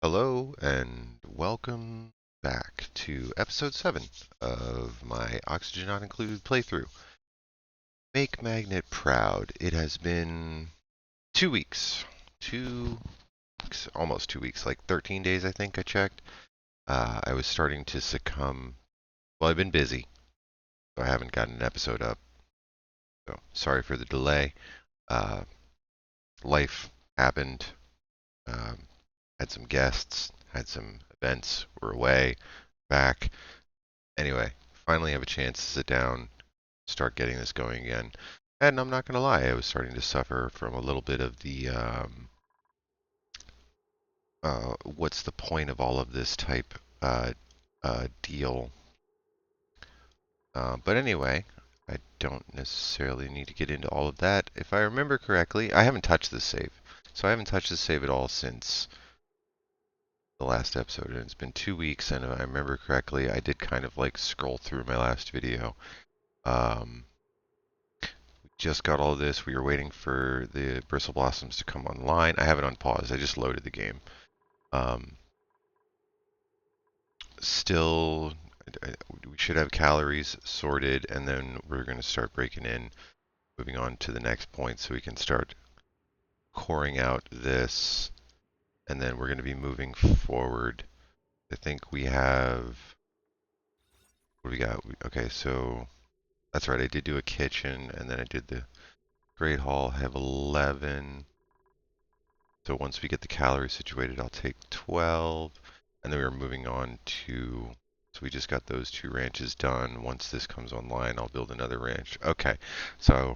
Hello and welcome back to episode 7 of my Oxygen Not Included playthrough. Make Magnet proud. It has been 2 weeks. 2 weeks, almost 2 weeks, like 13 days I think I checked. I was starting to succumb. Well, I've been busy, so I haven't gotten an episode up. So sorry for the delay. Uh, Life happened. Um, had some guests, had some events, were away, back. Anyway, finally have a chance to sit down, start getting this going again. And I'm not going to lie, I was starting to suffer from a little bit of the what's the point of all of this type deal. But anyway, I don't necessarily need to get into all of that. If I remember correctly, I haven't touched this save. So I haven't touched this save at all since the last episode, and it's been 2 weeks, and if I remember correctly, I did kind of like scroll through my last video. Um, just got all this. We were waiting for the Bristle Blossoms to come online. I have it on pause. I just loaded the game. Um, Still, we should have calories sorted, and then we're going to start breaking in, moving on to the next point so we can start coring out this, and then we're going to be moving forward. I think we have, what do we got? Okay, so that's right. I did do a kitchen, and then I did the Great Hall. I have 11. So once we get the calories situated, I'll take 12. And then we are moving on to, so we just got those 2 ranches done. Once this comes online, I'll build another ranch. Okay, so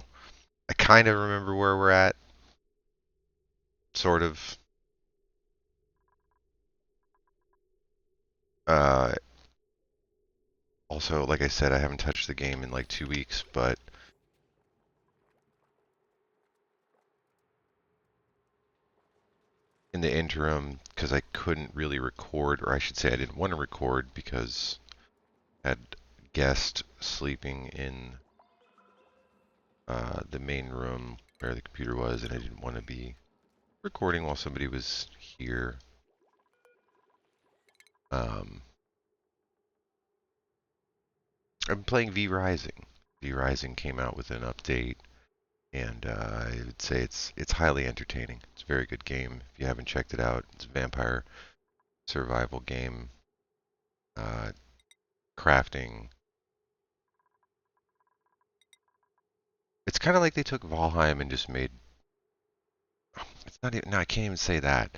I kind of remember where we're at, sort of. Uh, Also, like I said, I haven't touched the game in like 2 weeks, but in the interim, because I couldn't really record, or I should say I didn't want to record because I had guests sleeping in the main room where the computer was, and I didn't want to be recording while somebody was here. Um, I'm playing V Rising. V Rising came out with an update, and I would say it's highly entertaining. It's a very good game. If you haven't checked it out, it's a vampire survival game. Uh, Crafting. It's kind of like they took Valheim and just made. It's not even. No, I can't even say that.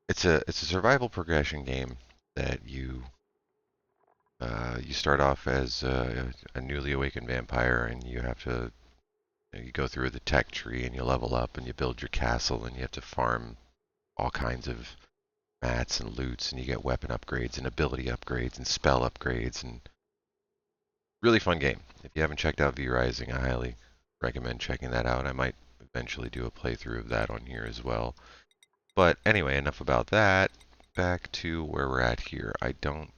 It's a survival progression game that you start off as a newly awakened vampire, and you have to you go through the tech tree, and you level up, and you build your castle, and you have to farm all kinds of mats and loots, and you get weapon upgrades and ability upgrades and spell upgrades, and really fun game. If you haven't checked out V Rising, I highly recommend checking that out. I might eventually do a playthrough of that on here as well. But anyway, enough about that. Back to where we're at here. I don't.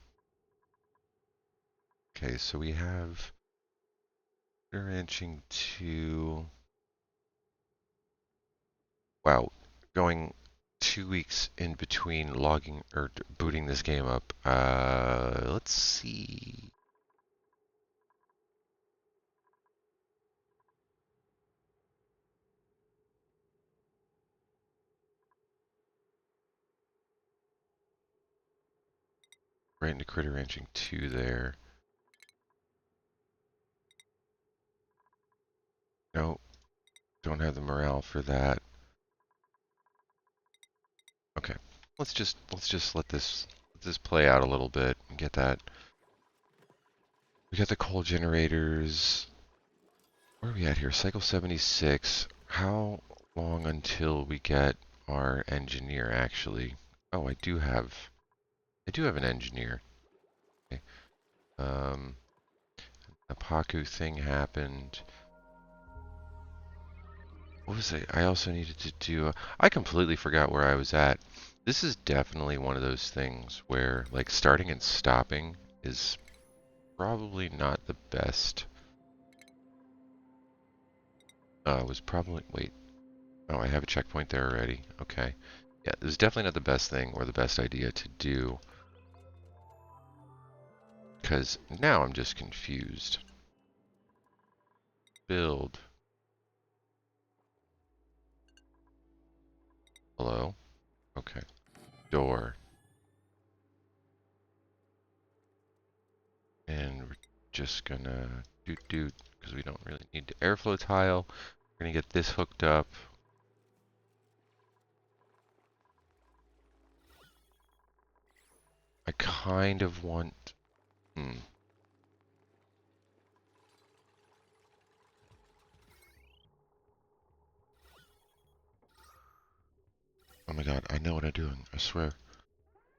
Okay, so we have ranching to. Wow, going 2 weeks in between logging or booting this game up. Let's see. Right into Critter Ranching 2 there. No, don't have the morale for that. Okay, let's just let this play out a little bit and get that. We got the coal generators. Where are we at here? Cycle 76. How long until we get our engineer actually? Oh, I do have an engineer. Okay. The Paku thing happened. What was it? I also needed to do. I completely forgot where I was at. This is definitely one of those things where, like, starting and stopping is probably not the best was probably, wait, oh, I have a checkpoint there already. Okay. Yeah, this is definitely not the best thing or the best idea to do. Because now I'm just confused. Build. Hello? Okay. Door. And we're just gonna doot, because we don't really need the airflow tile. We're gonna get this hooked up. I kind of want... Oh my god, I know what I'm doing, I swear.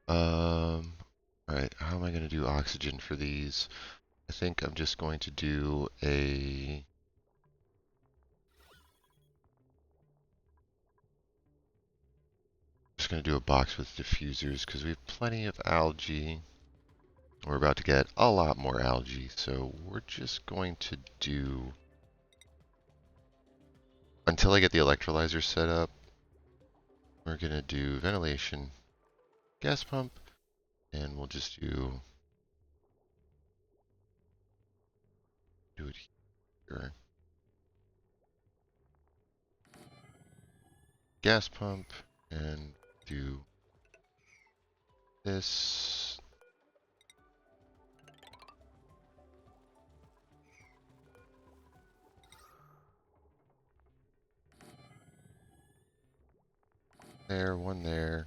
Alright, how am I gonna do oxygen for these? I think I'm just going to do a... Just gonna do a box with diffusers, because we have plenty of algae. We're about to get a lot more algae, so we're just going to do... Until I get the electrolyzer set up, we're gonna do ventilation, gas pump, and we'll just do it here. Gas pump, and do this. There, one there.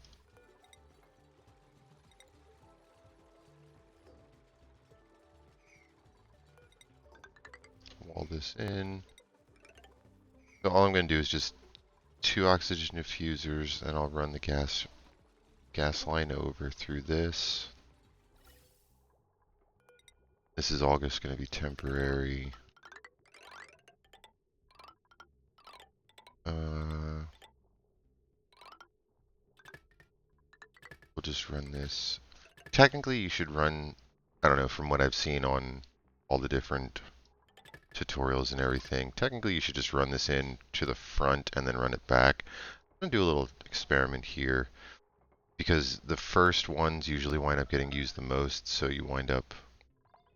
Wall this in. So all I'm going to do is just 2 oxygen diffusers, and I'll run the gas line over through this. This is all just going to be temporary. We'll just run this. Technically, you should run, I don't know, from what I've seen on all the different tutorials and everything, technically you should just run this in to the front and then run it back. I'm going to do a little experiment here, because the first ones usually wind up getting used the most, so you wind up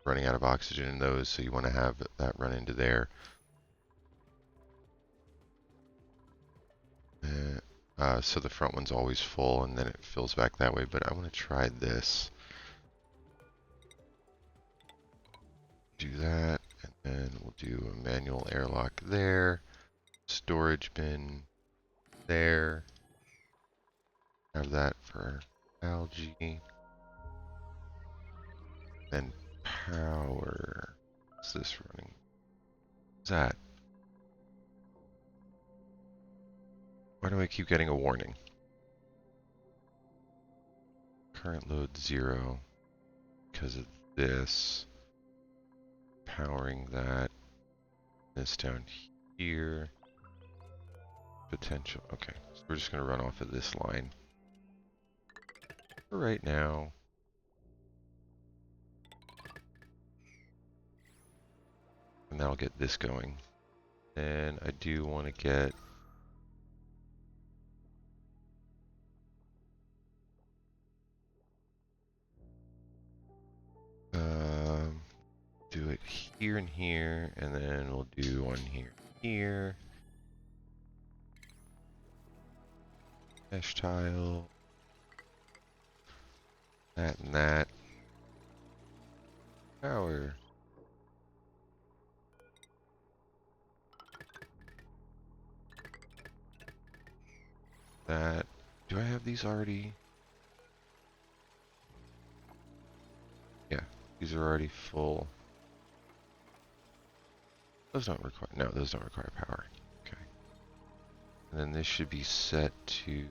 running out of oxygen in those, so you want to have that run into there. So the front one's always full, and then it fills back that way, but I want to try this. Do that, and then we'll do a manual airlock there, storage bin there. Have that for algae. Then power. What's this running? What's that? Why do I keep getting a warning? Current load 0 because of this. Powering that. This down here. Potential. Okay, so we're just going to run off of this line for right now. And that'll get this going. And I do want to get do it here and here, and then we'll do one here. Mesh tile. That and that. Power. That. Do I have these already? Yeah, these are already full. Those don't require, no, those don't require power. Okay. And then this should be set to...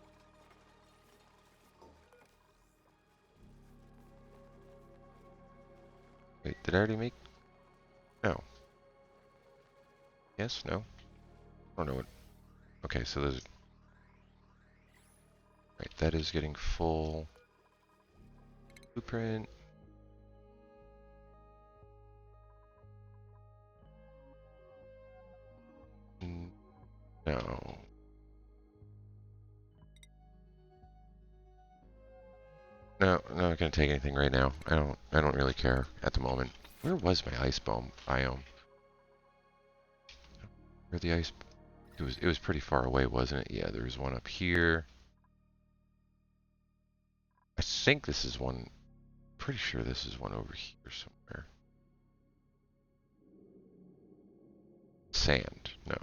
Wait, did I already make? No. Yes, no? I don't know what... Okay, so those... Right, that is getting full. Blueprint. No. No, I'm not gonna take anything right now. I don't really care at the moment. Where was my ice biome? Where the ice? It was pretty far away, wasn't it? Yeah, there was one up here. I think this is one. Pretty sure this is one over here somewhere. Sand. No.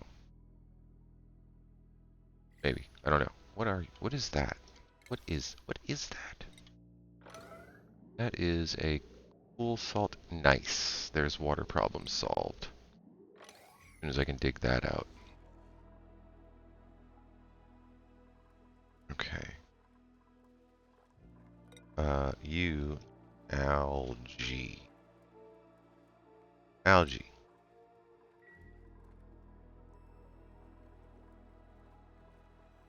Maybe. I don't know. What are you? What is that? What is that? That is a cool salt. Nice. There's water problem solved. As soon as I can dig that out. Okay. You algae. Algae.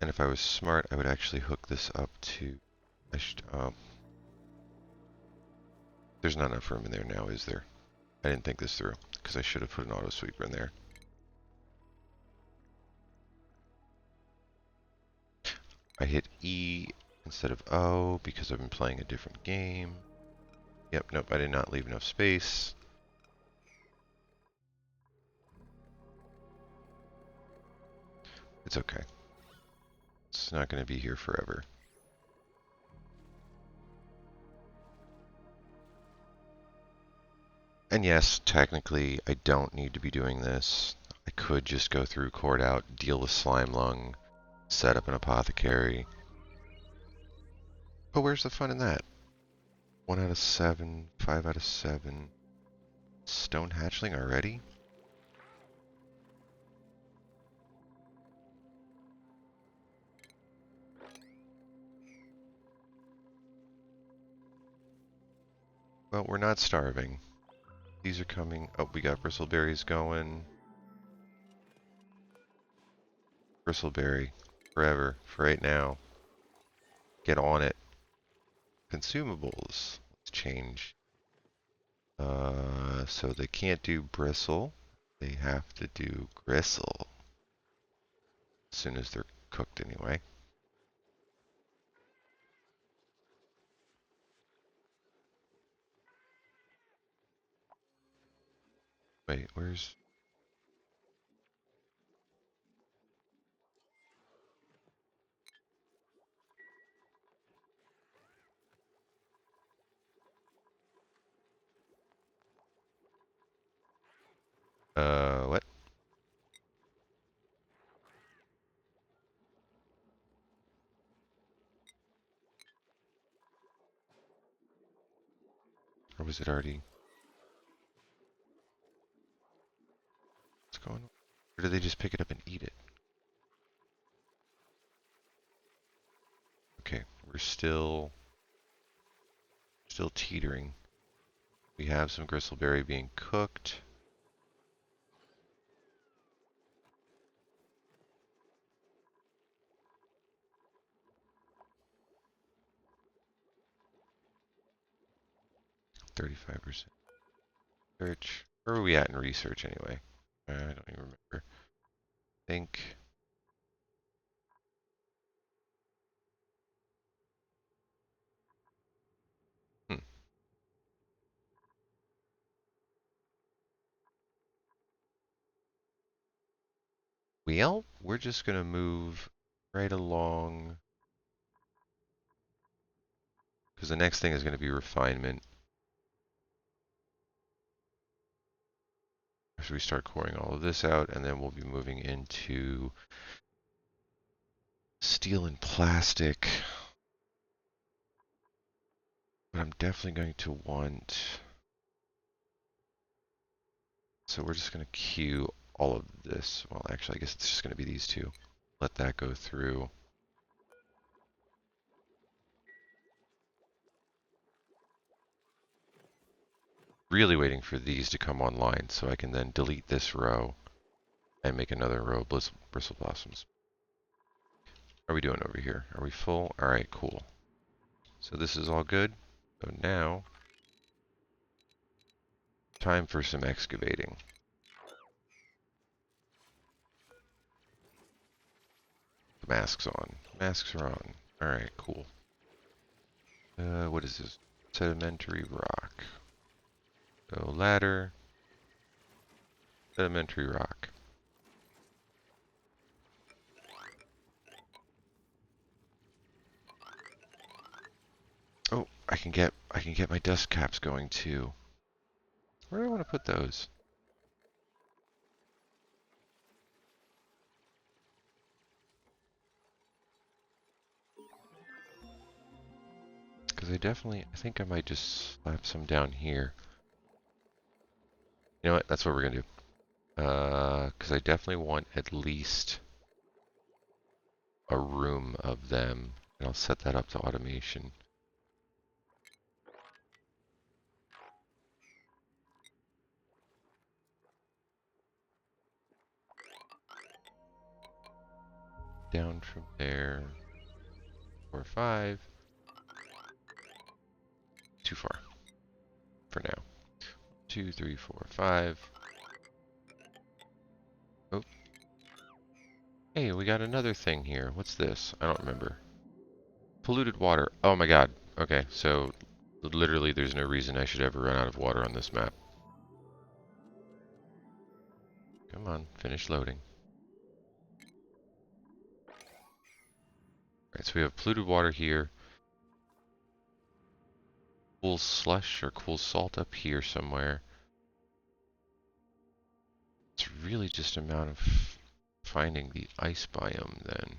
And if I was smart, I would actually hook this up to. There's not enough room in there now, is there? I didn't think this through because I should have put an auto sweeper in there. I hit E instead of O because I've been playing a different game. Yep, nope, I did not leave enough space. It's okay. It's not going to be here forever. And yes, technically, I don't need to be doing this. I could just go through, cord out, deal with slime lung, set up an apothecary. But where's the fun in that? 1 out of 7, 5 out of 7. Stone hatchling already? Well, we're not starving. These are coming. Oh, we got bristleberries going. Bristleberry. Forever. For right now. Get on it. Consumables. Let's change. So they can't do bristle. They have to do gristle. As soon as they're cooked anyway. Wait, where's... what? Or was it already... What's going on? Or did they just pick it up and eat it? Okay, we're still teetering. We have some gristleberry being cooked. $35 research. Where are we at in research anyway? I don't even remember. I think... Well, we're just going to move right along. Because the next thing is going to be refinement. So we start coring all of this out, and then we'll be moving into steel and plastic. But I'm definitely going to want... So we're just going to queue all of this. Well, actually, I guess it's just going to be these two. Let that go through. Really waiting for these to come online so I can then delete this row and make another row of bristle blossoms. How are we doing over here? Are we full? Alright, cool. So this is all good. So now, time for some excavating. masks on. Masks are on. Alright, cool. What is this? Sedimentary rock. So ladder. Sedimentary rock. Oh, I can get my dust caps going too. Where do I want to put those? Because I think I might just slap some down here. You know what? That's what we're gonna do. Because I definitely want at least a room of them, and I'll set that up to automation. Down from there, 4 or 5. Too far for now. 2, 3, 4, 5. Oh, hey, we got another thing here. What's this? I don't remember. Polluted water. Oh my god. Okay, so literally there's no reason I should ever run out of water on this map. Come on, finish loading. Alright, so we have polluted water here. Cool slush or cool salt up here somewhere. It's really just a matter of finding the ice biome then.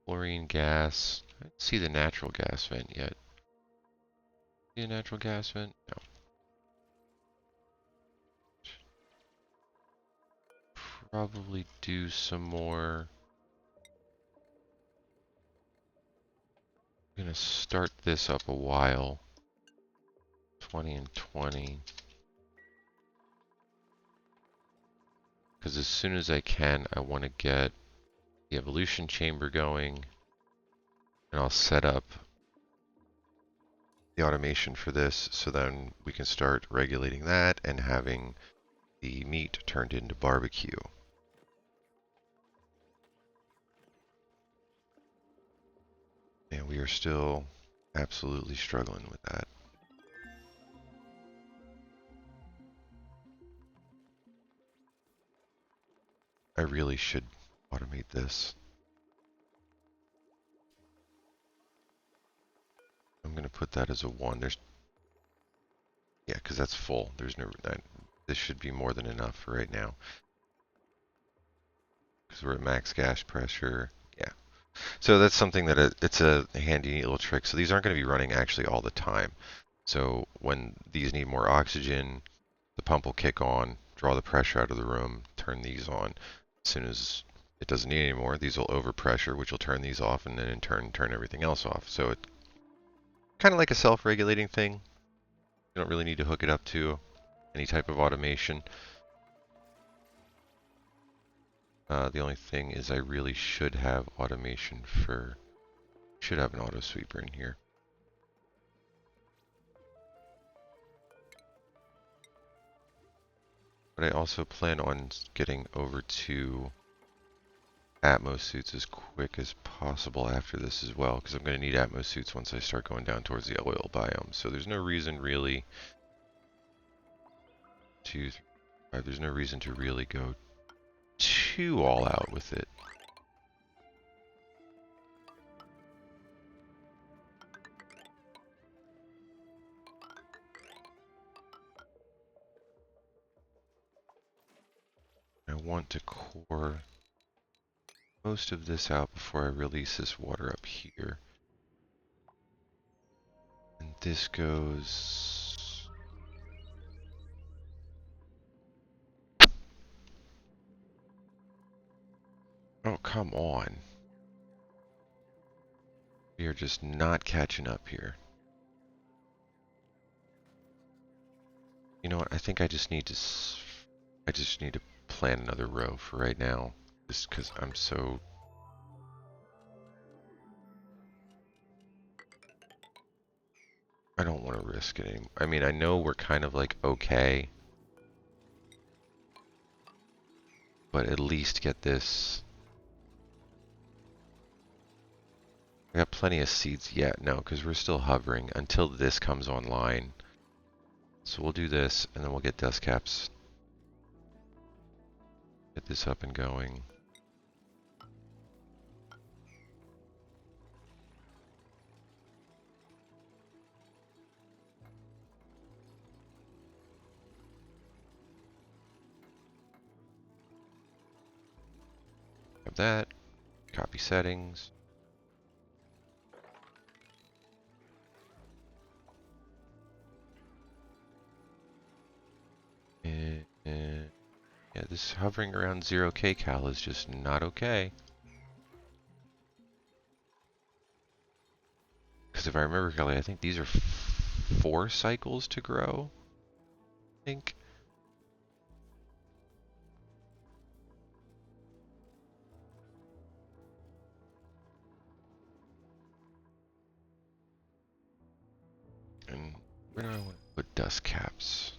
Chlorine gas. I don't see the natural gas vent yet. See a natural gas vent? No. Probably do some more. I'm gonna start this up a while. 20 and 20. Because as soon as I can, I want to get the evolution chamber going. And I'll set up the automation for this so then we can start regulating that and having the meat turned into barbecue. And we are still absolutely struggling with that. I really should automate this. I'm going to put that as a 1. Yeah, because that's full. There's no, this should be more than enough for right now. Because we're at max gas pressure. Yeah. So that's something that it's a handy little trick. So these aren't going to be running actually all the time. So when these need more oxygen, the pump will kick on, draw the pressure out of the room, turn these on. As soon as it doesn't need any more, these will overpressure, which will turn these off, and then in turn turn everything else off. So it's kind of like a self-regulating thing. You don't really need to hook it up to any type of automation. The only thing is I really should have automation for, should have an auto sweeper in here. But I also plan on getting over to Atmos suits as quick as possible after this as well, because I'm going to need Atmos suits once I start going down towards the oil biome. So there's no reason really to, there's no reason to really go too all out with it. I want to core most of this out before I release this water up here. And this goes... Oh, come on. We are just not catching up here. You know what? I think I just need to plan another row for right now, just because I'm so... I don't want to risk it anymore. I mean, I know we're kind of like okay, but at least get this I got plenty of seeds yet. No, because we're still hovering until this comes online. So we'll do this, and then we'll get dust caps. Get this up and going. Have that. Copy settings. And yeah, this hovering around 0 kcal is just not okay. Because if I remember correctly, I think these are 4 cycles to grow. I think. And where do I want to put dust caps?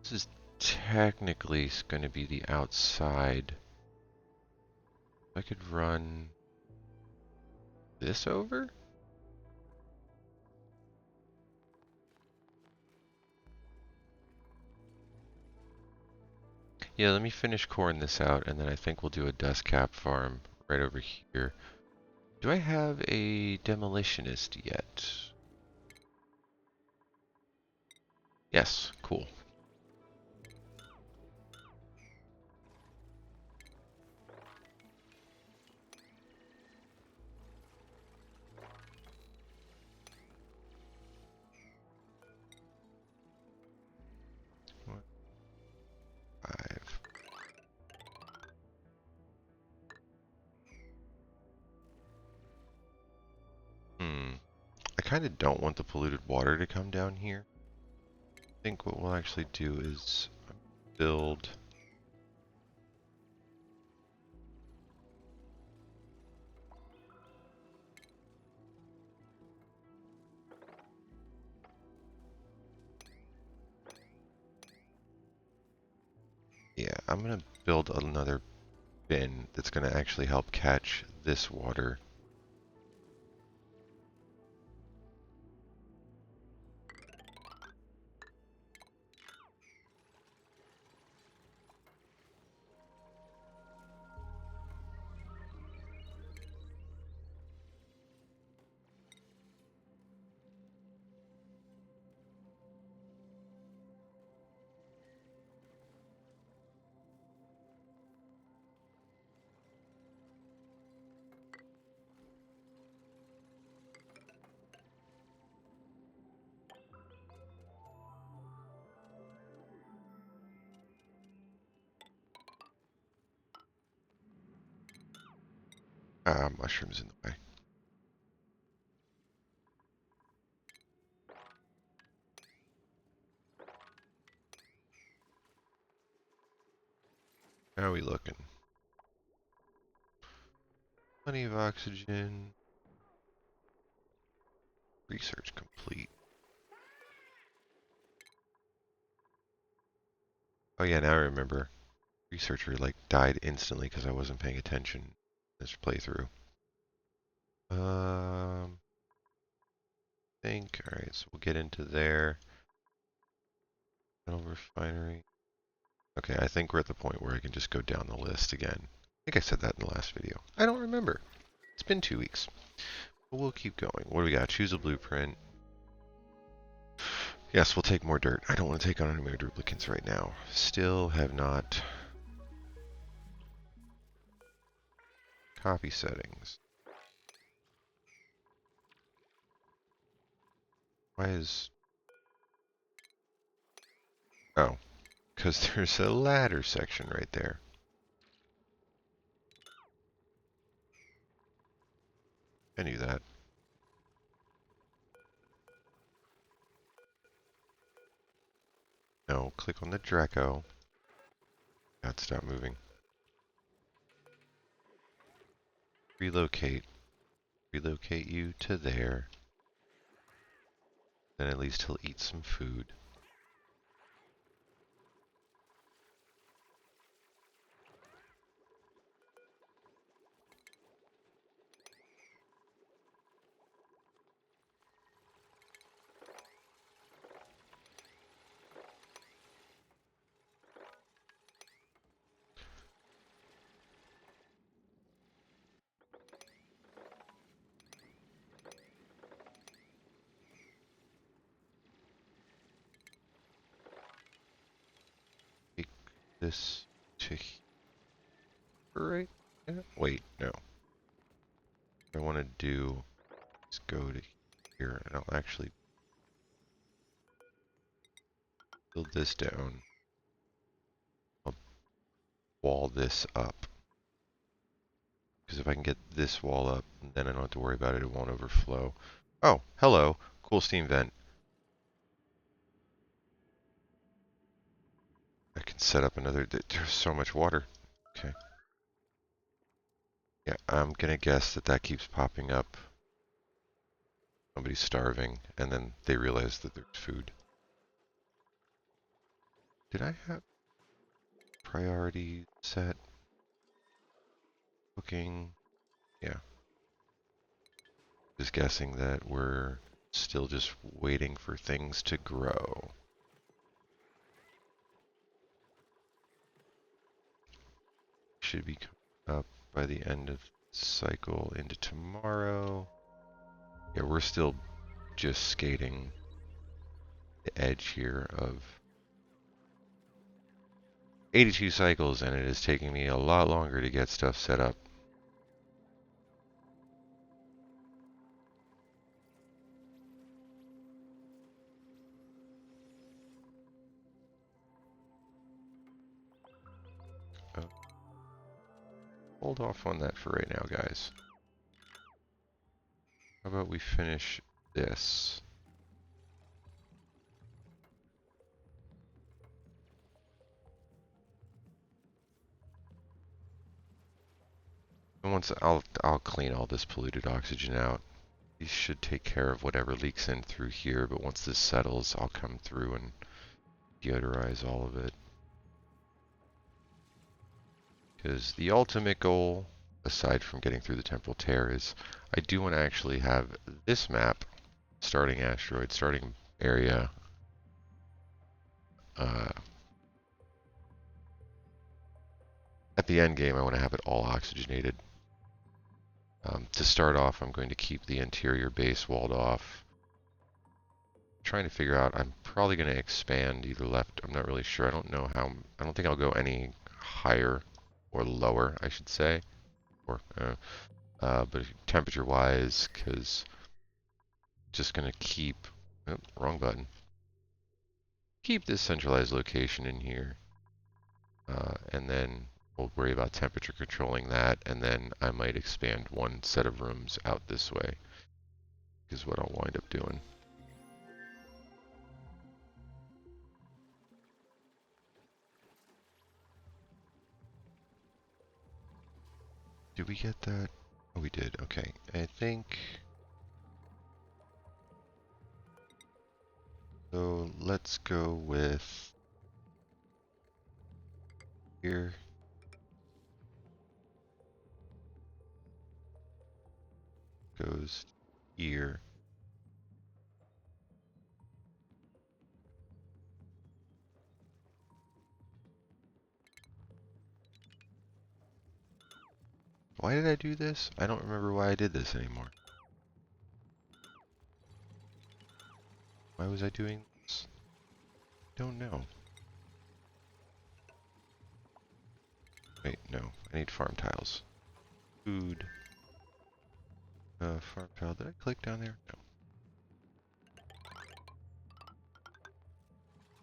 This is technically going to be the outside. I could run this over? Yeah, let me finish coring this out, and then I think we'll do a dust cap farm right over here. Do I have a demolitionist yet? Yes, cool. One, 5. I kind of don't want the polluted water to come down here. I think what we'll actually do is build. Yeah, I'm going to build another bin that's going to actually help catch this water. Mushrooms in the way. How are we looking? Plenty of oxygen. Research complete. Oh yeah, now I remember. Researcher like died instantly because I wasn't paying attention this playthrough. Think. All right, so we'll get into there. Metal refinery. Okay, I think we're at the point where I can just go down the list again. I think I said that in the last video. I don't remember. It's been 2 weeks. But we'll keep going. What do we got? Choose a blueprint. Yes, we'll take more dirt. I don't want to take on any more duplicants right now. Still have not. Copy settings. Why is... Oh, because there's a ladder section right there. I knew that. No, click on the Draco. God, stop moving. Relocate. Relocate you to there. Then at least he'll eat some food. this to here, right? Yeah. Wait, no. What I want to do is go to here, and I'll actually build this down. I'll wall this up. Because if I can get this wall up, then I don't have to worry about it. It won't overflow. Oh, hello. Cool steam vent. I can set up another... There's so much water. Okay. Yeah, I'm going to guess that that keeps popping up. Somebody's starving, and then they realize that there's food. Did I have priority set? Cooking? Yeah. Just guessing that we're still just waiting for things to grow. Should be coming up by the end of the cycle into tomorrow. Yeah, we're still just skating the edge here of 82 cycles, and it is taking me a lot longer to get stuff set up. Hold off on that for right now, guys. How about we finish this? And once I'll clean all this polluted oxygen out. These should take care of whatever leaks in through here, but once this settles, I'll come through and deodorize all of it. Because the ultimate goal, aside from getting through the temporal tear, is I do want to actually have this map, starting asteroid, starting area, at the end game I want to have it all oxygenated. To start off, I'm going to keep the interior base walled off. Trying to figure out, I'm probably going to expand either left, I'm not really sure, I don't know how, I don't think I'll go any higher or lower, I should say, or but temperature wise, because just going to keep, oh, wrong button, keep this centralized location in here, and then we'll worry about temperature controlling that, and then I might expand one set of rooms out this way, is what I'll wind up doing. Did we get that? Oh, we did. Okay. I think... So let's go with... Here. Goes here. Why did I do this? I don't remember why I did this anymore. Why was I doing this? Don't know. Wait, no. I need farm tiles. Food. Farm tile. Did I click down there? No.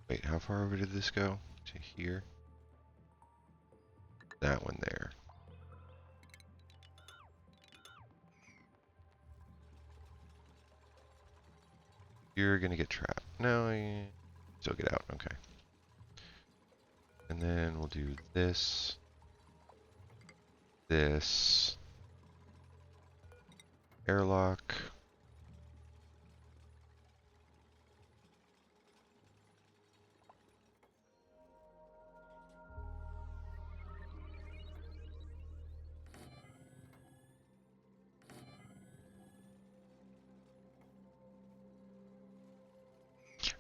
Wait, how far over did this go? To here? That one there. You're gonna get trapped. No, you still get out. Okay. And then we'll do this. This. Airlock.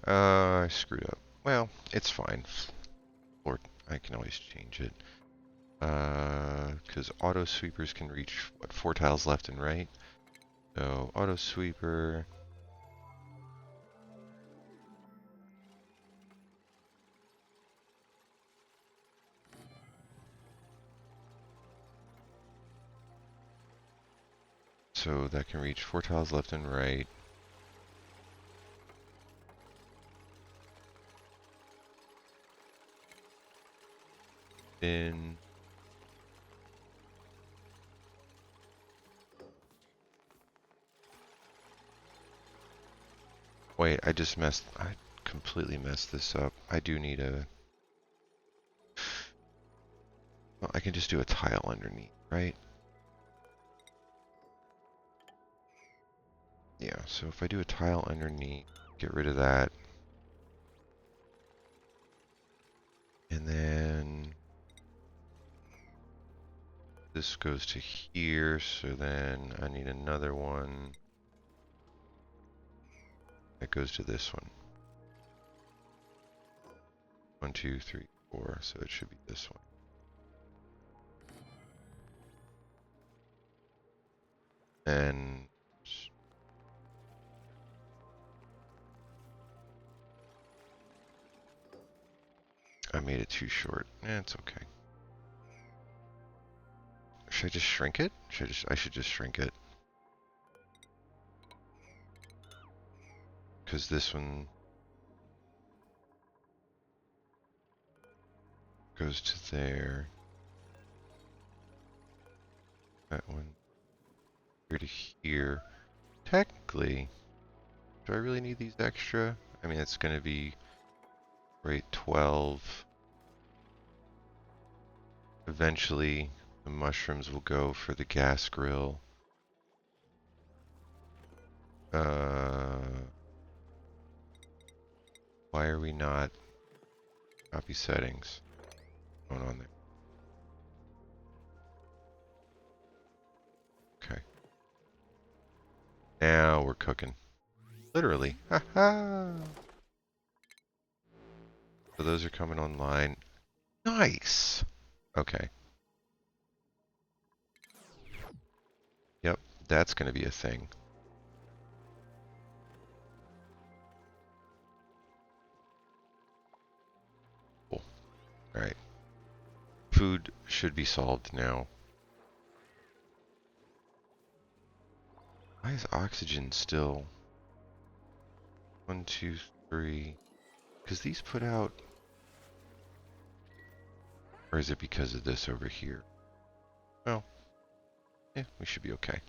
I screwed up. Well, it's fine. Or I can always change it. Because auto sweepers can reach, what, 4 tiles left and right? So, auto sweeper. So that can reach 4 tiles left and right. Then wait, I completely messed this up. I do need a, well, I can just do a tile underneath, right? Yeah, so if I do a tile underneath, get rid of that. And then this goes to here, so then I need another one that goes to this one. 1, 2, 3, 4, so it should be this one. And I made it too short. It's okay. Should I just shrink it? I should just shrink it. Because this one goes to there. That one here to here. Technically, do I really need these extra? I mean, it's going to be rate 12. Eventually, the mushrooms will go for the gas grill. Why are we not copy settings? What's going on there? Okay. Now we're cooking. Literally. Haha. So those are coming online. Nice. Okay. Yep, that's going to be a thing. Cool. Alright. Food should be solved now. Why is oxygen still 1, 2, 3? Because these put out... Or is it because of this over here? Well, yeah, we should be okay.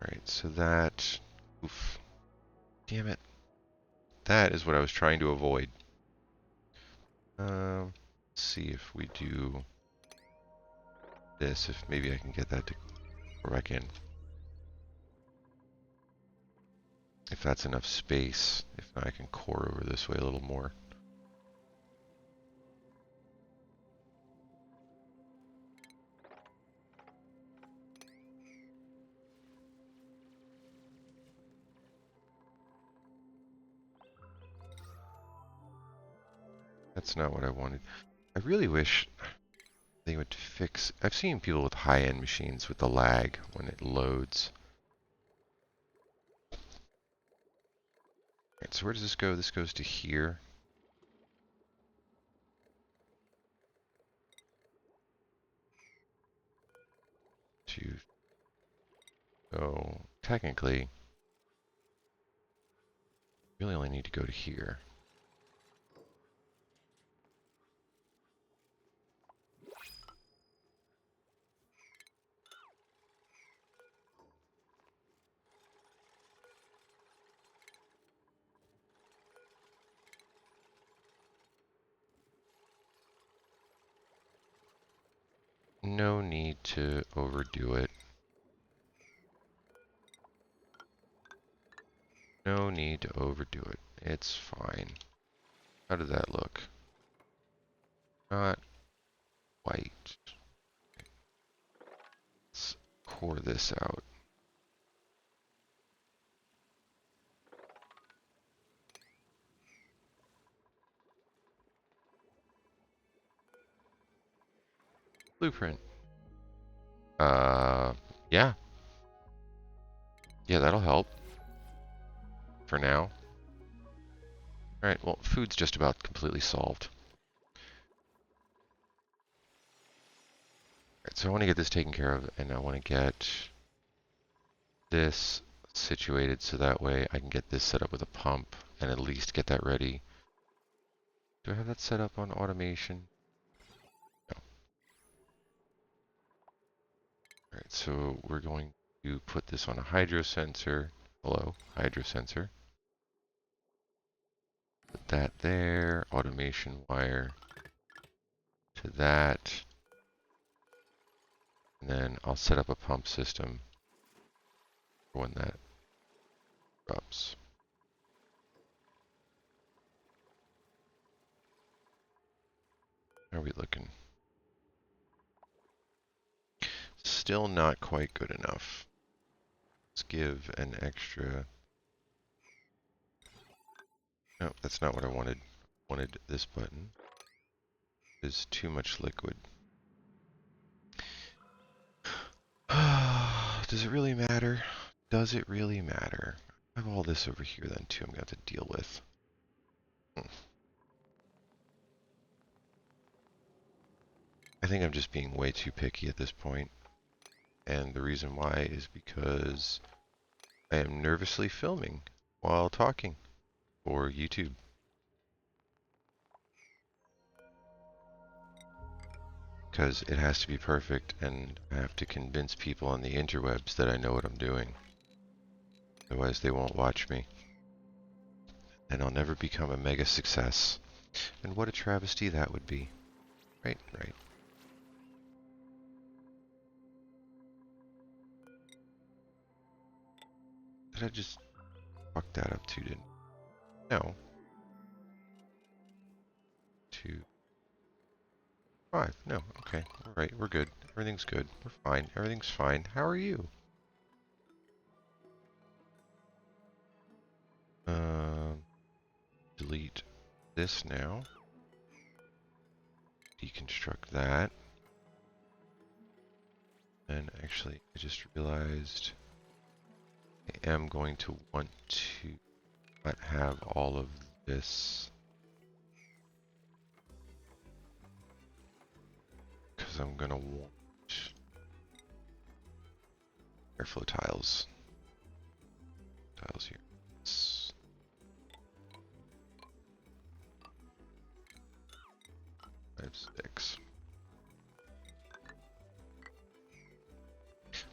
Alright, so that... Oof. Damn it. That is what I was trying to avoid. Let's see if we do this, if maybe I can get that to go back in. If that's enough space. If not, I can core over this way a little more. That's not what I wanted. I really wish they would fix... I've seen people with high-end machines with the lag when it loads. Alright, so where does this go? This goes to here. So, technically, really only need to go to here. No need to overdo it. No need to overdo it. It's fine. How did that look? Not white. Let's core this out. Blueprint. Yeah. Yeah, that'll help. For now. Alright, well, food's just about completely solved. Alright, so I want to get this taken care of, and I want to get this situated so that way I can get this set up with a pump and at least get that ready. Do I have that set up on automation? No. Alright, so we're going to put this on a hydro sensor. Hello, hydro sensor. Put that there, automation wire to that. And then I'll set up a pump system for when that drops. How are we looking? Still not quite good enough. Let's give an extra. No, that's not what I wanted. I wanted this button. There's too much liquid. Does it really matter? Does it really matter? I have all this over here then too I'm going to have to deal with. I think I'm just being way too picky at this point. And the reason why is because I am nervously filming while talking for YouTube. Because it has to be perfect and I have to convince people on the interwebs that I know what I'm doing. Otherwise they won't watch me. And I'll never become a mega success. And what a travesty that would be. Right, right. Did I just fuck that up too, didn't I? No. 2, 5. No, okay. Alright, we're good. Everything's good. We're fine. Everything's fine. How are you? Delete this now. Deconstruct that. And actually, I just realized I am going to want to not have all of this. Because I'm going to want airflow tiles. Tiles here. 5, 6.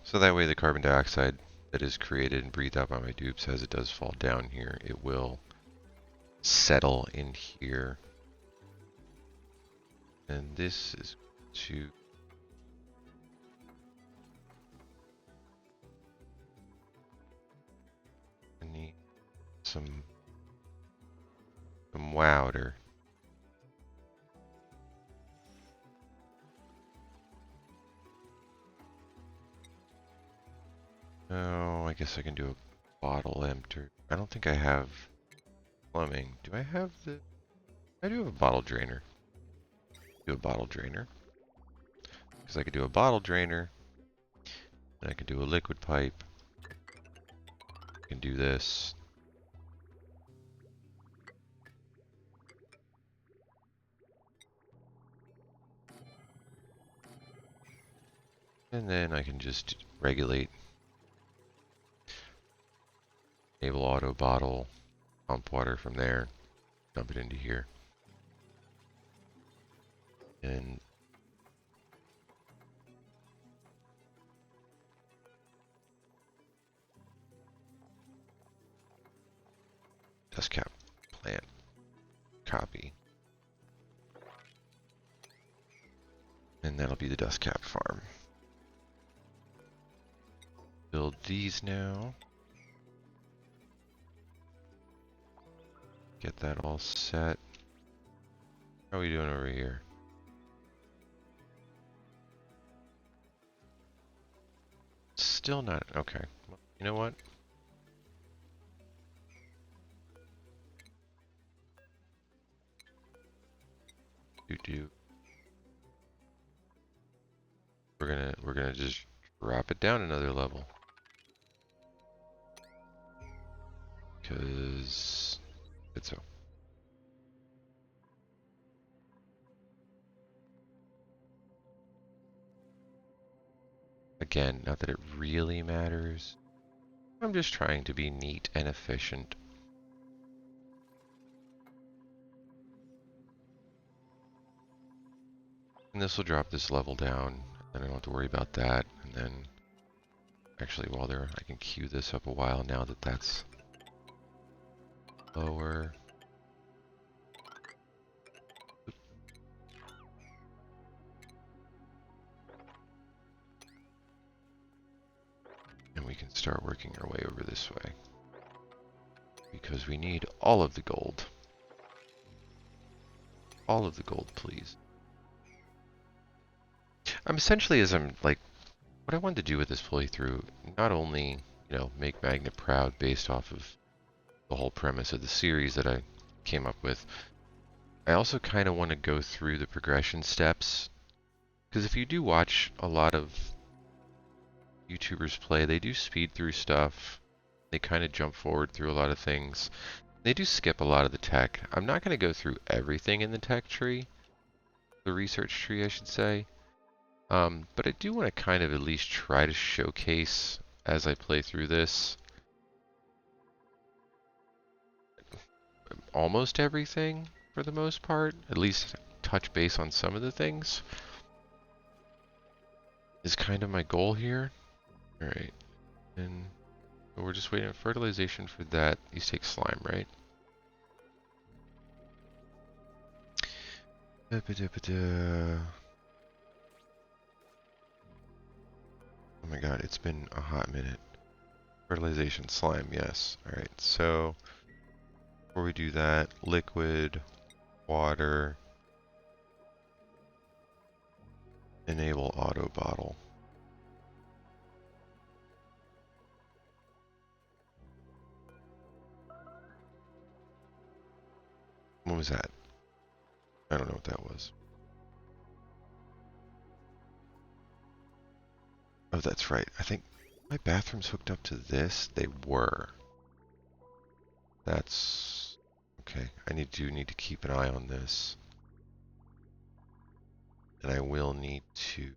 So that way the carbon dioxide that is created and breathed out by my dupes as it does fall down here, it will settle in here. And this is to I need some water. Oh, I guess I can do a bottle empty. I don't think I have plumbing. Do I have the... I do have a bottle drainer. Do a bottle drainer. Because I could do a bottle drainer. And I can do a liquid pipe. I can do this. And then I can just regulate. Enable auto bottle. Pump water from there. Dump it into here. And dust cap plant. Copy. And that'll be the dust cap farm. Build these now. Get that all set. How are we doing over here? Still not. Okay. Well, you know what? Do. We're gonna just drop it down another level. Cause it's so. Again, not that it really matters. I'm just trying to be neat and efficient. And this will drop this level down, and I don't have to worry about that. And then, actually, while there, I can queue this up a while now that that's lower. And we can start working our way over this way. Because we need all of the gold. All of the gold, please. I'm essentially, as I'm like, what I wanted to do with this playthrough, not only, you know, make Magnet proud based off of the whole premise of the series that I came up with, I also kind of want to go through the progression steps. Because if you do watch a lot of YouTubers play, they do speed through stuff. They kind of jump forward through a lot of things. They do skip a lot of the tech. I'm not going to go through everything in the tech tree, the research tree, I should say. But I do want to kind of at least try to showcase, as I play through this, almost everything for the most part. At least touch base on some of the things is kind of my goal here. Alright, and we're just waiting on fertilization for that. These take slime, right? Oh my god, it's been a hot minute. Fertilization slime, yes. Alright, so before we do that, liquid, water, enable auto bottle. What was that? I don't know what that was. Oh, that's right. I think my bathroom's hooked up to this. They were. That's okay. I need to keep an eye on this. And I will need to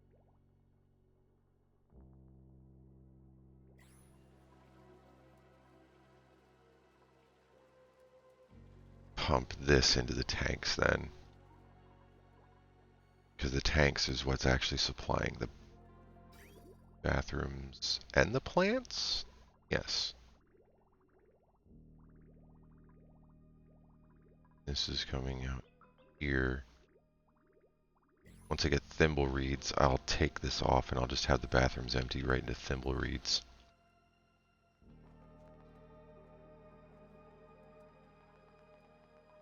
pump this into the tanks then. Because the tanks is what's actually supplying the bathrooms and the plants? Yes. This is coming out here. Once I get thimble reeds, I'll take this off and I'll just have the bathrooms empty right into thimble reeds.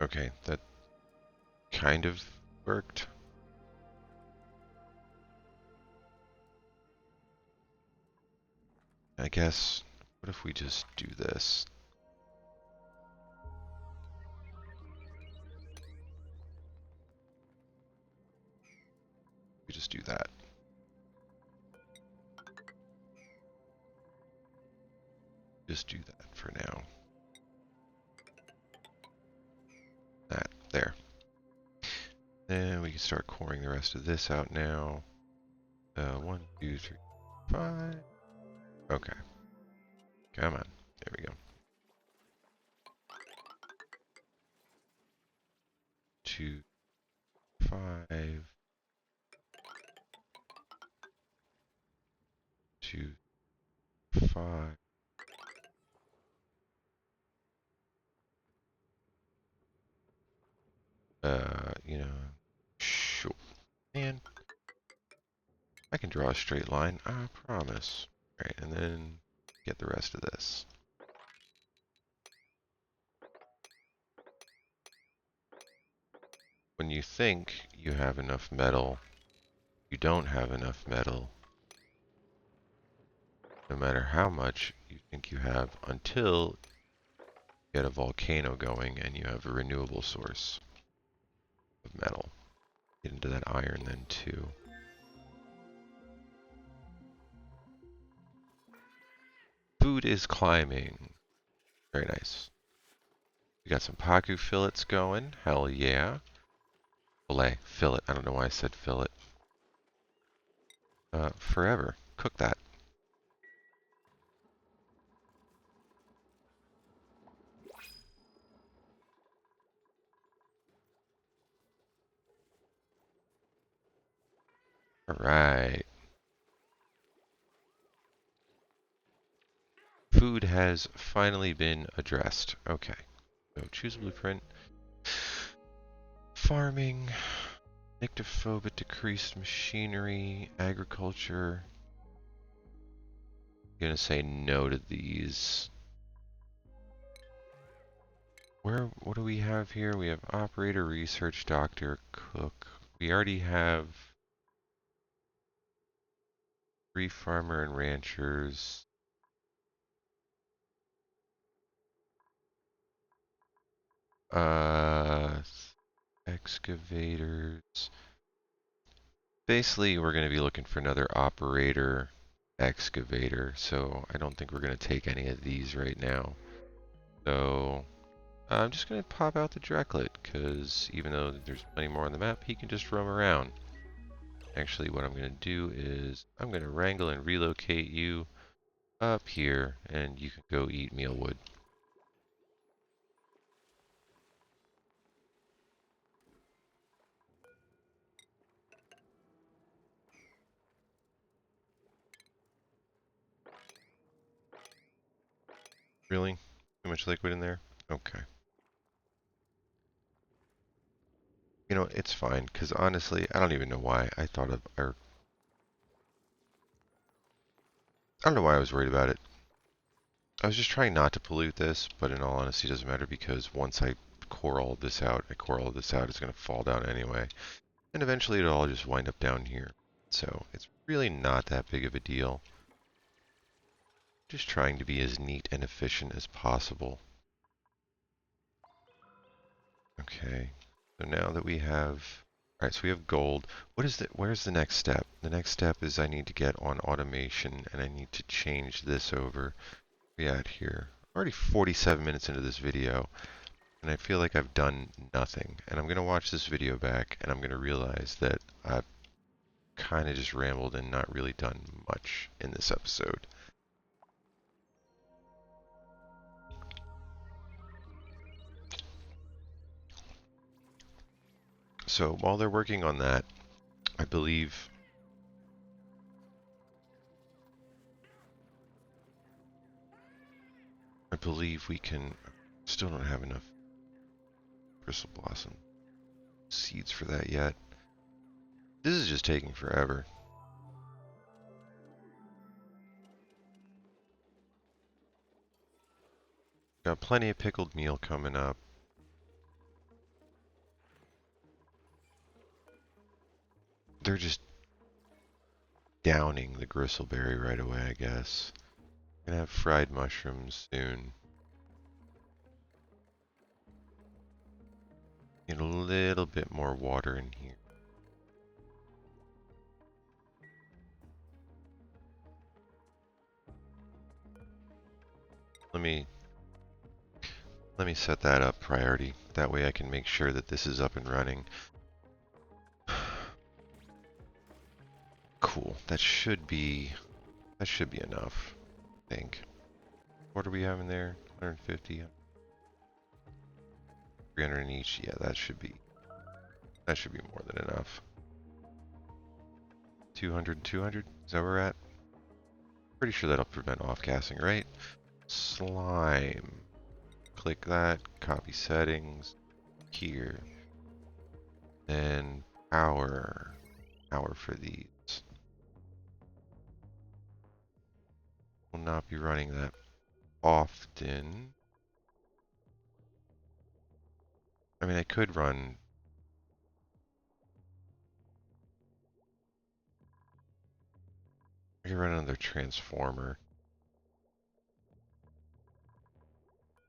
Okay, that kind of worked. I guess, what if we just do this? We just do that. Just do that for now. That, there. And we can start coring the rest of this out now. 1, 2, 3, 5. Okay. Come on. There we go. 2, 5. 2, 5. You know, sure. Man, I can draw a straight line, I promise. Alright, and then get the rest of this. When you think you have enough metal, you don't have enough metal. No matter how much you think you have, until you get a volcano going and you have a renewable source of metal. Get into that iron then too. Food is climbing. Very nice. We got some Paku fillets going. Hell yeah. Fillet. Fillet. I don't know why I said fillet. Forever. Cook that. All right. Food has finally been addressed. Okay. So choose a blueprint. Farming. Nyctophobic decreased machinery. Agriculture. I'm gonna say no to these. What do we have here? We have operator, research, doctor, cook. We already have free farmer and ranchers. Uh, excavators. Basically, we're going to be looking for another operator, excavator. So I don't think we're going to take any of these right now. So I'm just going to pop out the Drecklet, because even though there's plenty more on the map, he can just roam around. Actually, what I'm going to do is I'm going to wrangle and relocate you up here, and you can go eat mealwood. Really? Too much liquid in there? Okay. You know, it's fine, because honestly, I don't even know why I thought of, or I don't know why I was worried about it. I was just trying not to pollute this, but in all honesty, it doesn't matter, because once I core all this out, it's going to fall down anyway. And eventually it'll all just wind up down here. So it's really not that big of a deal. Just trying to be as neat and efficient as possible. Okay, so now that we have, alright, so we have gold. Where's the next step? The next step is I need to get on automation, and I need to change this over. Where we at here? Already 47 minutes into this video, and I feel like I've done nothing. And I'm going to watch this video back, and I'm going to realize that I've kind of just rambled and not really done much in this episode. So while they're working on that, I believe we can, still don't have enough crystal blossom seeds for that yet. This is just taking forever. Got plenty of pickled meal coming up. They're just downing the gristleberry right away, I guess. Gonna have fried mushrooms soon. Need a little bit more water in here. Let me set that up priority. That way I can make sure that this is up and running. Cool. That should be enough, I think. What are we having there? 150. 300 in each. Yeah, that should be more than enough. 200, 200? Is that where we're at? Pretty sure that'll prevent off-gassing, right? Slime. Click that, copy settings, here. And power. Power for these. Will not be running that often. I mean, I could run another transformer.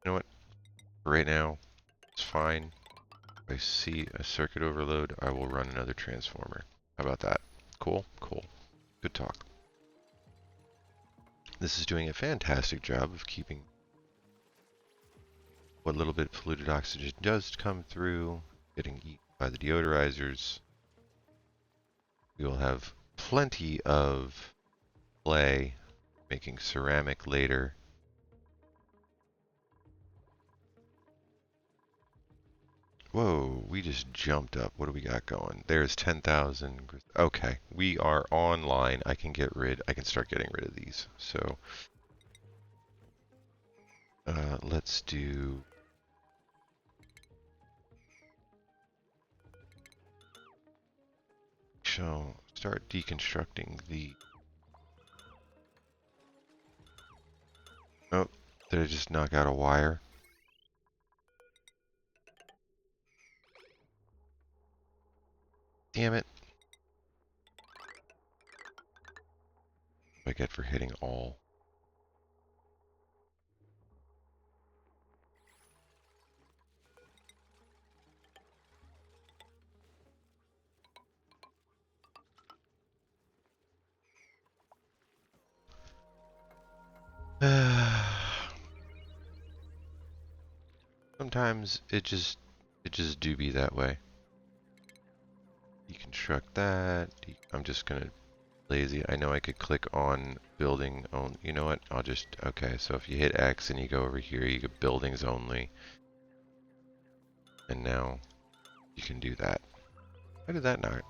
You know what? For right now, it's fine. If I see a circuit overload, I will run another transformer. How about that? Cool? Cool. Good talk. This is doing a fantastic job of keeping what little bit polluted oxygen does come through, getting eaten by the deodorizers. We will have plenty of clay, making ceramic later. Whoa, we just jumped up. What do we got going? There's 10,000. Okay, we are online. I can start getting rid of these. So, let's do... So, start deconstructing the... Oh, did I just knock out a wire? Damn it. What do I get for hitting all? Sometimes it just do be that way. Deconstruct that. I'm just gonna lazy. I know I could click on building only. You know what? I'll just, okay, so if you hit X and you go over here, you get buildings only. And now you can do that. Why did that not?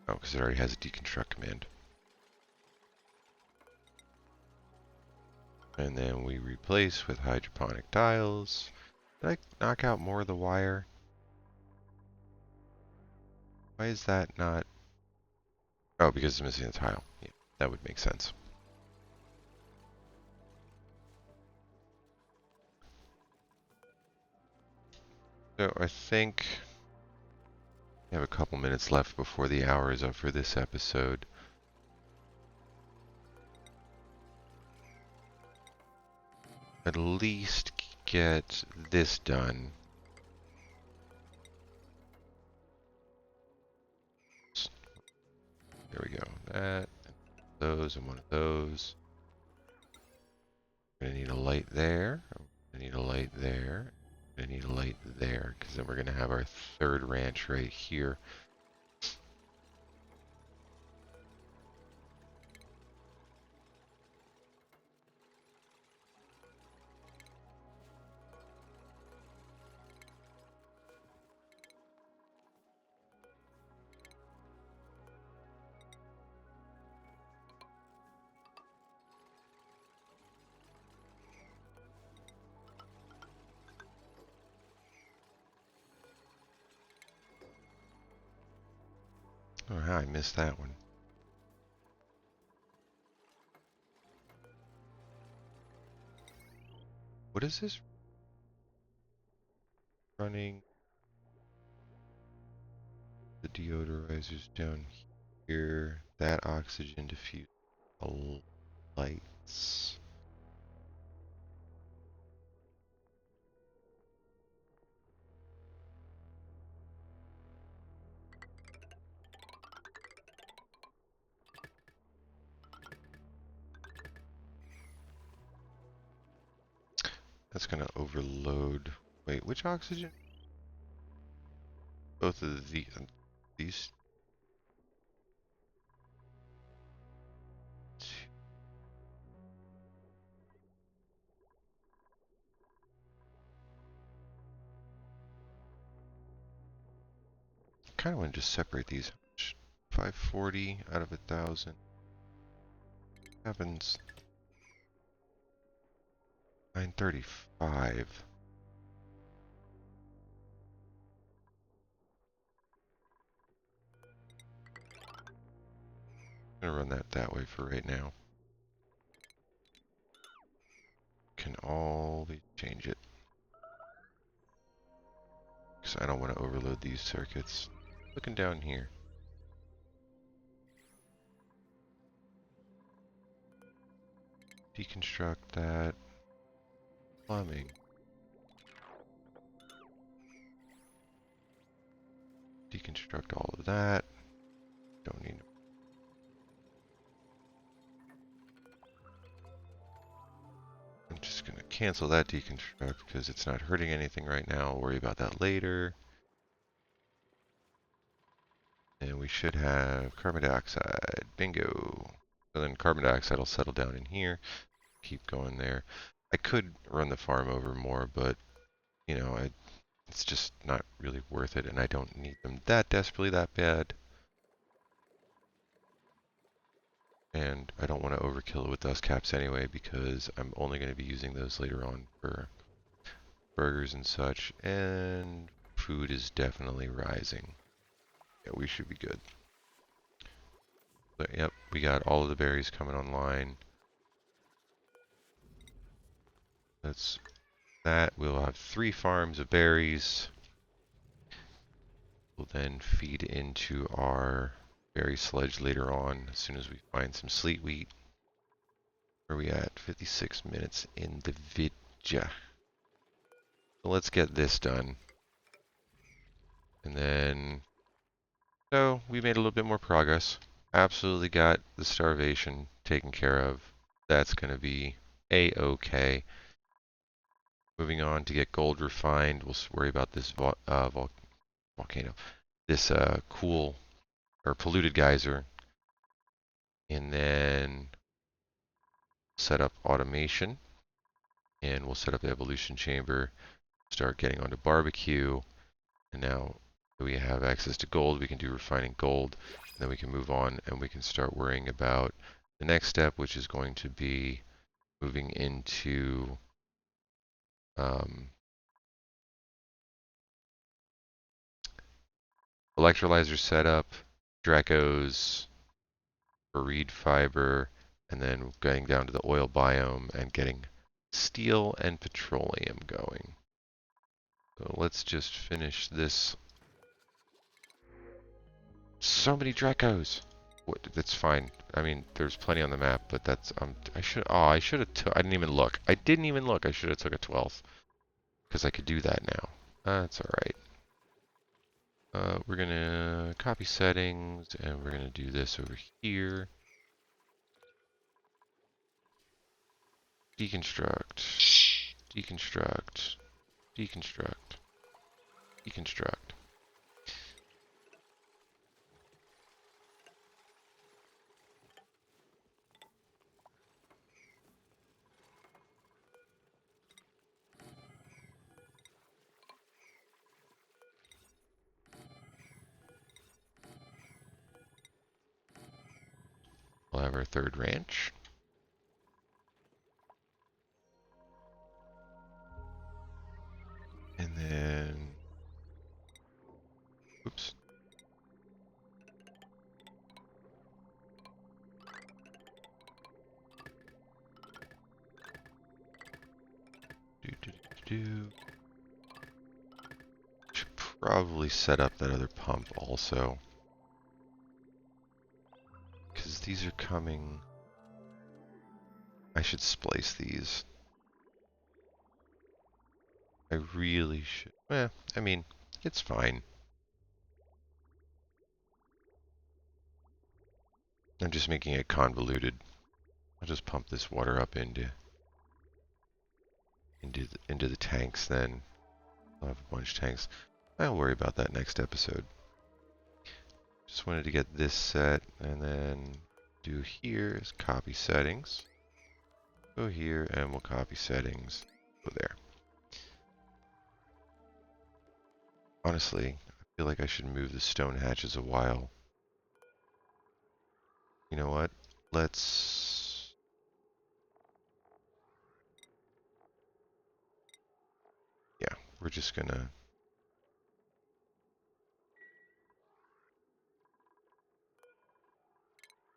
Oh, because it already has a deconstruct command. And then we replace with hydroponic tiles. Did I knock out more of the wire? Why is that not? Oh, because it's missing a tile. Yeah, that would make sense. So I think we have a couple minutes left before the hour is up for this episode. At least get this done. There we go. That, those, and one of those. I'm gonna need a light there. I'm gonna need a light there. I'm gonna need a light there, because then we're gonna have our third ranch right here. Oh, how I missed that one. What is this? Running the deodorizers down here. That oxygen diffuse lights. That's gonna overload. Wait, which oxygen? Both of these. Kind of want to just separate these. 540 out of 1,000. Happens. 935. I'm gonna run that way for right now. Can always change it. Because I don't want to overload these circuits. Looking down here. Deconstruct that. Plumbing. Deconstruct all of that. Don't need. I'm just gonna cancel that deconstruct because it's not hurting anything right now. I'll worry about that later. And we should have carbon dioxide. Bingo. So then carbon dioxide will settle down in here. Keep going there. I could run the farm over more, but you know, It's just not really worth it, and I don't need them that desperately that bad. And I don't want to overkill it with dust caps anyway, because I'm only going to be using those later on for burgers and such. And food is definitely rising. Yeah, we should be good. But yep, we got all of the berries coming online. That's that. We'll have 3 farms of berries. We'll then feed into our berry sledge later on as soon as we find some sleet wheat. Where are we at? 56 minutes in the vidja. So let's get this done. And then, so we made a little bit more progress. Absolutely got the starvation taken care of. That's going to be a-okay. Moving on to get gold refined. We'll worry about this volcano. This cool or polluted geyser. And then set up automation. And we'll set up the evolution chamber. Start getting onto barbecue. And now that we have access to gold, we can do refining gold. And then we can move on and we can start worrying about the next step, which is going to be moving into electrolyzer setup, Dracos for reed fiber, and then getting down to the oil biome and getting steel and petroleum going. So let's just finish this. So many Dracos! That's fine. I mean, there's plenty on the map, but that's I should have I didn't even look. I didn't even look. I should have took a 12th because I could do that now. That's all right. We're gonna copy settings and we're gonna do this over here. Deconstruct, deconstruct, deconstruct, deconstruct. We'll have our 3rd ranch. And then, oops. Should probably set up that other pump also. Because these are coming. I should splice these. I really should. I mean, it's fine. I'm just making it convoluted. I'll just pump this water up into the tanks then. I'll have a bunch of tanks. I'll worry about that next episode. Just wanted to get this set and then do here is copy settings. Go here and we'll copy settings. Go there. Honestly, I feel like I should move the stone hatches a while. You know what? Let's... Yeah, we're just gonna...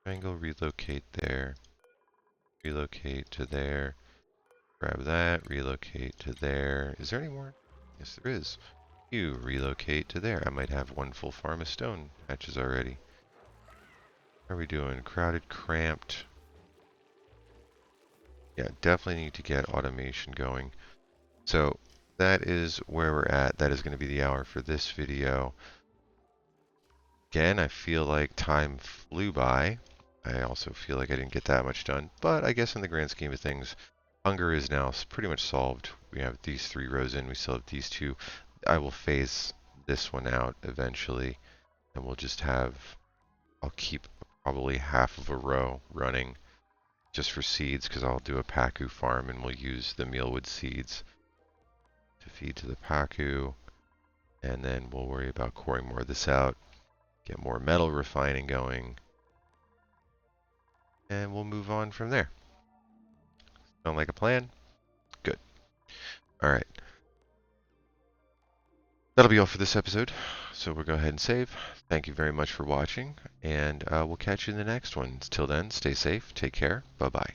Triangle, relocate there. Relocate to there. Grab that, relocate to there. Is there any more? Yes, there is. You relocate to there. I might have 1 full farm of stone hatches already. How are we doing? Crowded, cramped. Yeah, definitely need to get automation going. So that is where we're at. That is going to be the hour for this video. Again, I feel like time flew by. I also feel like I didn't get that much done, but I guess in the grand scheme of things, hunger is now pretty much solved. We have these 3 rows in, we still have these 2. I will phase this one out eventually, and we'll just have, I'll keep probably half of a row running just for seeds, because I'll do a Pacu farm and we'll use the mealwood seeds to feed to the Pacu. And then we'll worry about coring more of this out, get more metal refining going, and we'll move on from there. Sound like a plan? Good. All right. That'll be all for this episode. So we'll go ahead and save. Thank you very much for watching, and we'll catch you in the next one. Till then, stay safe, take care, bye-bye.